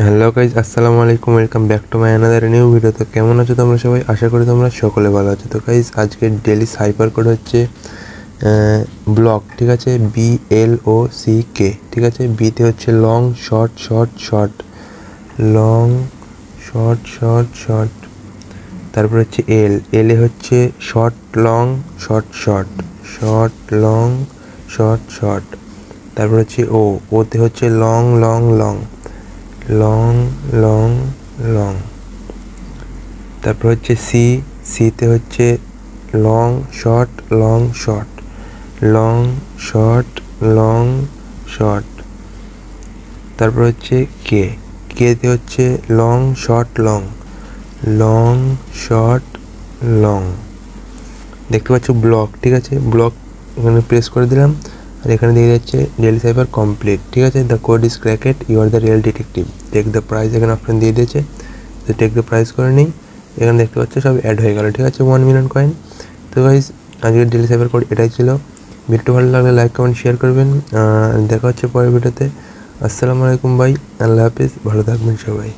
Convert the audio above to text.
Hello guys, আসসালামু আলাইকুম। Welcome back to my another new video. তো কেমন আছো তোমরা সবাই? আশা করি তোমরা সকলে ভালো আছো। তো গাইজ আজকে ডেলি সাইফার কোড হচ্ছে ব্লক, ঠিক আছে, BLOCK, ঠিক আছে। বিতে হচ্ছে long short short short, long short short short. তারপর হচ্ছে এলে হচ্ছে short long short short, short long short short. তারপর হচ্ছে ওতে হচ্ছে long long long, long long long. তারপর হচ্ছে সিতে হচ্ছে long short long short, long short long short. তারপর হচ্ছে কেতে হচ্ছে long short long, long short long. দেখতে পাচ্ছ ব্লক, ঠিক আছে। ব্লক এখানে প্রেস করে দিলাম আর এখানে দিয়ে যাচ্ছে ডেলি সাইফার কমপ্লিট, ঠিক আছে। The code is cracked, you are the real detective, take the prize. এখানে অপশন দিয়ে দিয়েছে, তো টেক দ্য প্রাইজ করে নিই। এখানে দেখতে পাচ্ছ সব অ্যাড হয়ে গেল, ঠিক আছে, 1 মিলিয়ন কয়েন। তো গাইজ আজকের ডেলি সাইফার কোড এটাই ছিল। ভিডিওটা ভালো লাগলে লাইক কমেন্ট শেয়ার করবেন। দেখা হচ্ছে পরের ভিডিওতে। আসসালামু আলাইকুম ভাই, আল্লাহ হাফিজ, ভালো থাকবেন সবাই।